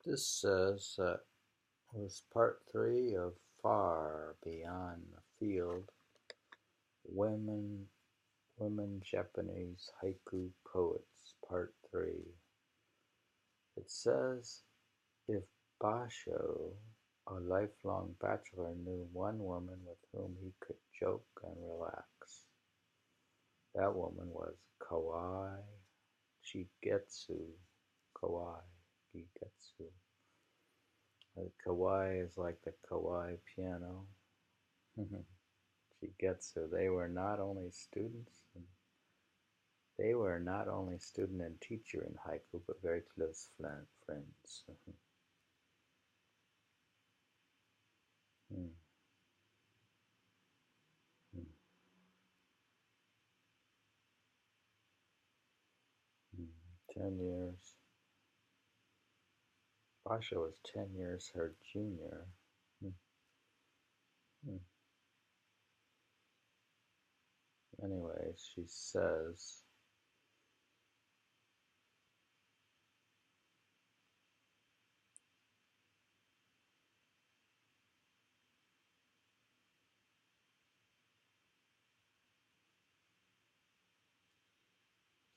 This says that it was part 3 of Far Beyond the Field, Women Japanese Haiku Poets, Part 3. It says, if Basho, a lifelong bachelor, knew one woman with whom he could joke and relax, that woman was Kawai Chigetsu. Kawai Chigetsu. The kawaii is like the kawaii piano. Chigetsu. They were not only student and teacher in haiku, but very close friends. Hmm. Hmm. Hmm. 10 years. Basha was 10 years her junior. Hmm. Hmm. Anyway, she says,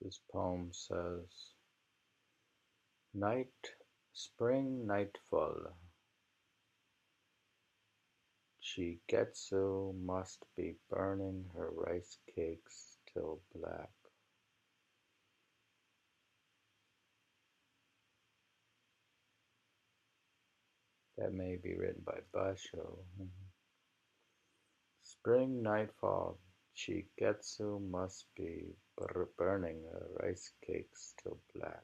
this poem says, spring nightfall. Chigetsu must be burning her rice cakes till black. That may be written by Basho. Spring nightfall. Chigetsu must be burning her rice cakes till black.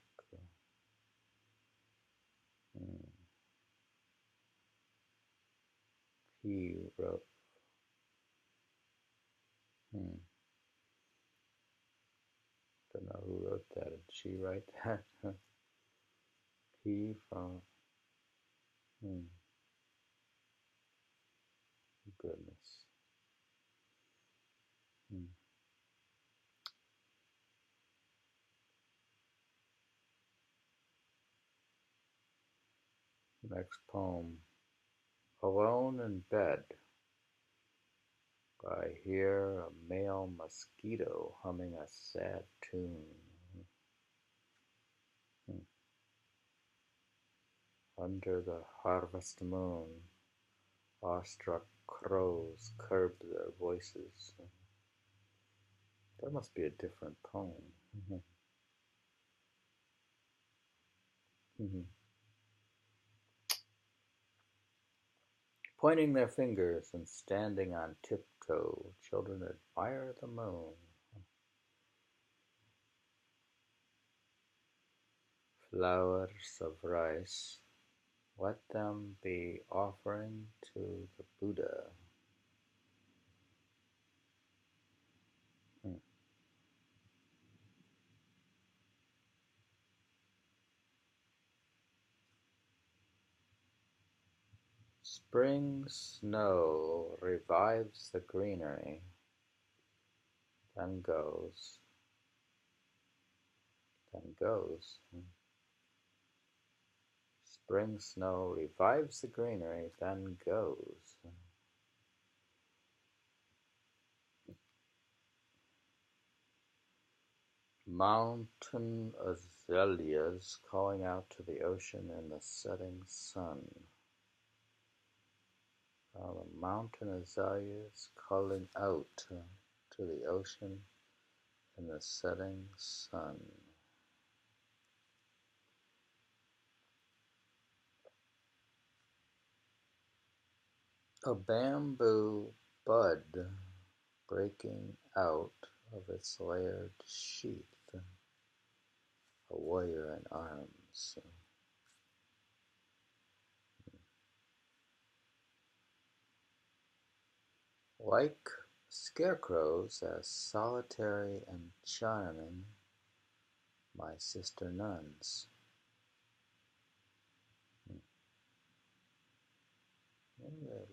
He wrote. Don't know who wrote that. Did she write that? He from. Goodness. Next poem. Alone in bed. I hear a male mosquito humming a sad tune. Under the harvest moon, awestruck crows curb their voices. That must be a different poem. Pointing their fingers and standing on tiptoe, children admire the moon. Flowers of rice, let them be offering to the Buddha. Spring snow revives the greenery, then goes. Spring snow revives the greenery, then goes. Mountain azaleas calling out to the ocean in the setting sun. The mountain azaleas calling out to the ocean in the setting sun. A bamboo bud breaking out of its layered sheath. A warrior in arms. Like scarecrows as solitary and charming, my sister nuns.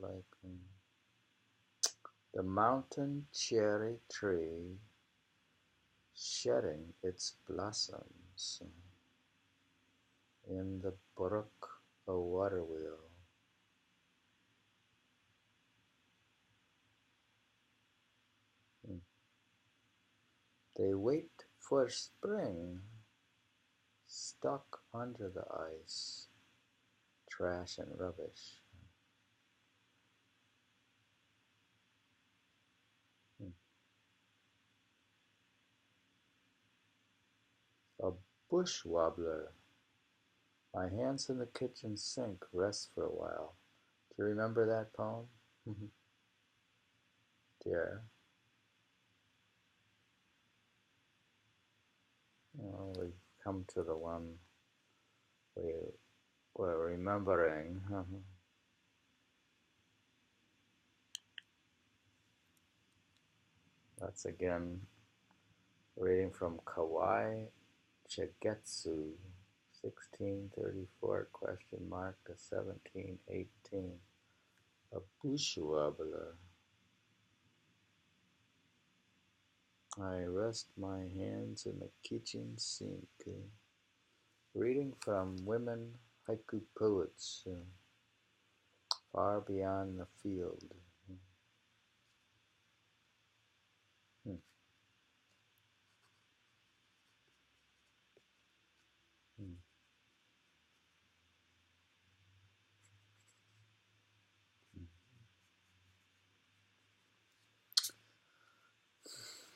Like the mountain cherry tree shedding its blossoms in the brook water wheel. They wait for spring, stuck under the ice, trash and rubbish. A bush wobbler. My hands in the kitchen sink, rest for a while. Do you remember that poem? Dear. Well, we've come to the one we're remembering. That's again reading from Kawai Chigetsu, 1634 question mark to 1718. A bush wobbler. I rest my hands in the kitchen sink. Reading from Women Haiku Poets, Far Beyond the Field.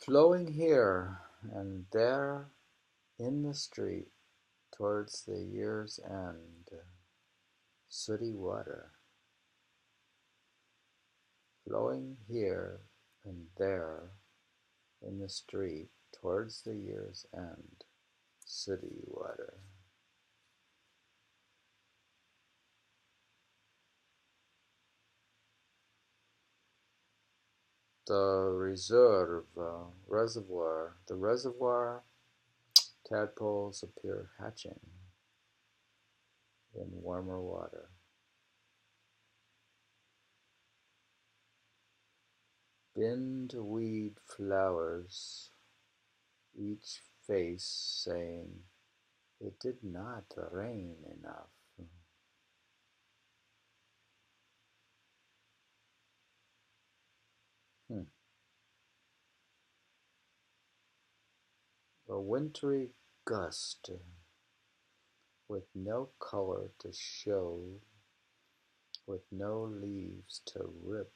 Flowing here and there in the street towards the year's end, sooty water. Flowing here and there in the street towards the year's end, sooty water. The reservoir, tadpoles appear hatching in warmer water. Bindweed flowers, each face saying, it did not rain enough. A wintry gust with no color to show, with no leaves to rip.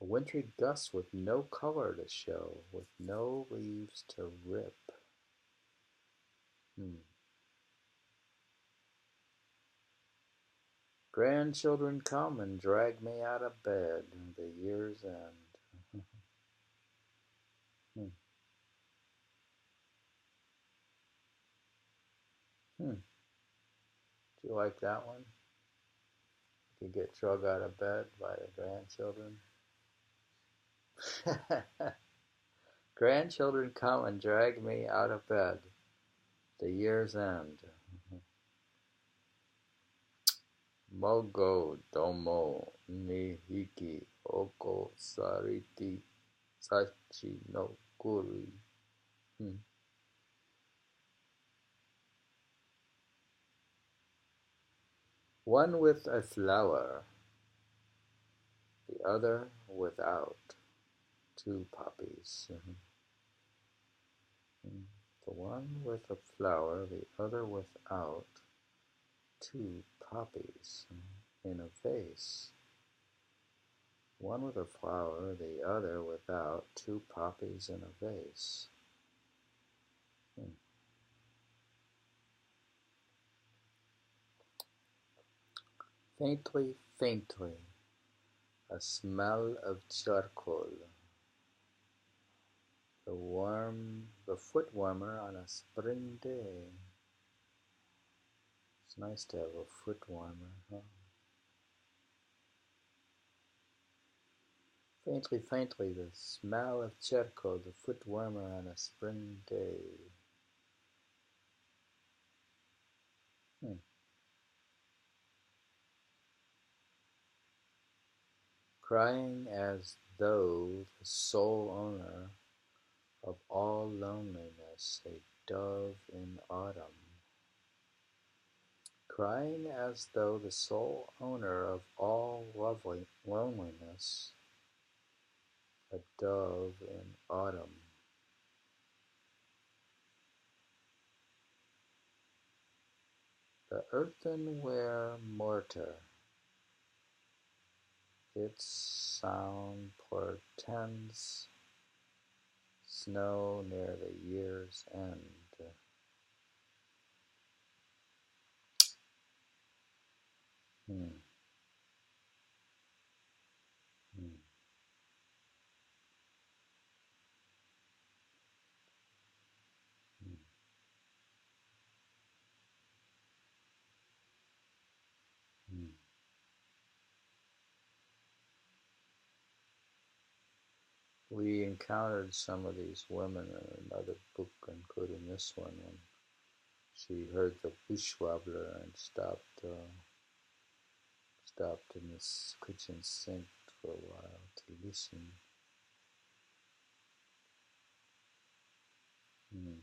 A wintry gust with no color to show, with no leaves to rip. Grandchildren come and drag me out of bed, the year's end. Do you like that one? You get drug out of bed by the grandchildren. Grandchildren come and drag me out of bed, the year's end. Mogo domo ni hiki oko sariti sachi no kuri. One with a flower, the other without. Two poppies. The one with a flower, the other without. Two poppies in a vase. One with a flower, the other without. Two poppies in a vase. Faintly, faintly, a smell of charcoal. The foot warmer on a spring day. It's nice to have a foot warmer, huh? Faintly, faintly, the smell of charcoal, the foot warmer on a spring day. Crying as though the sole owner of all loneliness, a dove in autumn. crying as though the sole owner of all loneliness, a dove in autumn. The earthenware mortar, its sound portends snow near the year's end. Hmm. Hmm. Hmm. Hmm. We encountered some of these women in another book, including this one, when she heard the bushwobbler and stopped in this kitchen sink for a while to listen. Hmm.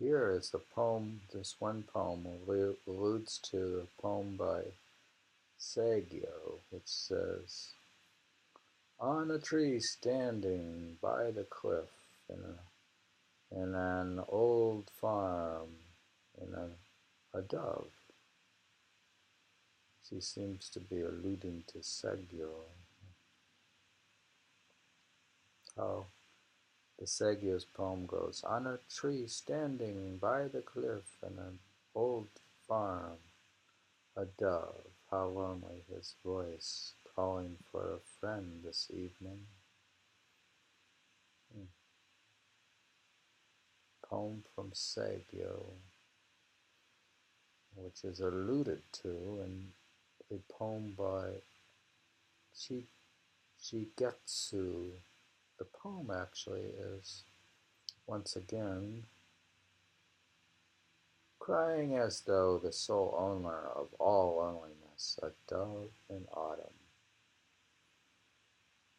Here is a poem. This one poem alludes to a poem by Saigyo, which says, "On a tree standing by the cliff in an old farm, in a dove." She seems to be alluding to Saigyo, how the Saigyo's poem goes, "On a tree standing by the cliff in an old farm, a dove, how lonely his voice, calling for a friend this evening." Hmm. Poem from Saigyo, which is alluded to in a poem by Chigetsu. The poem actually is, once again, crying as though the sole owner of all loneliness, a dove in autumn.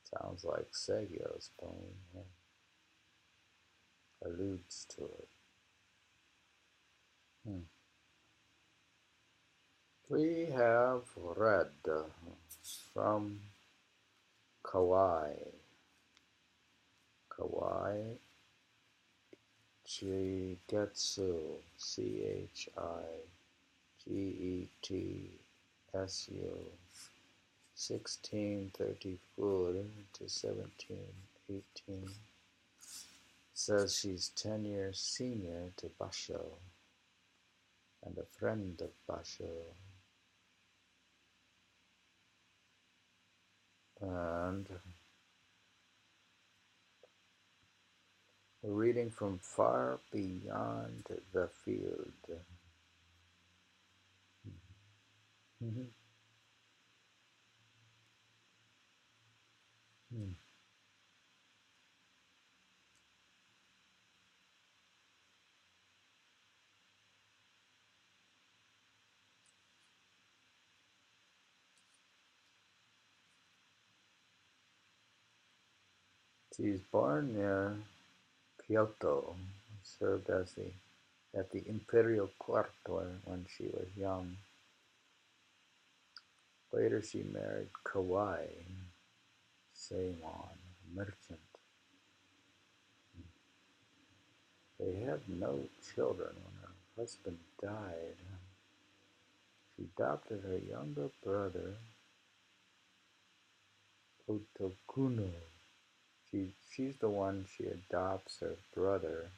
Sounds like Saigyo's poem, alludes to it. Hmm. We have read from Kawai Chigetsu, Chigetsu, 1634 to 1718. Says she's 10 years senior to Basho and a friend of Basho. And we're reading from Far Beyond the Field. Mm-hmm. Mm. She's born near Kyoto, served as at the imperial court when she was young. Later she married Kawai Seimon, a merchant. They had no children when her husband died. She adopted her younger brother, otokuni. She's the one she adopts her brother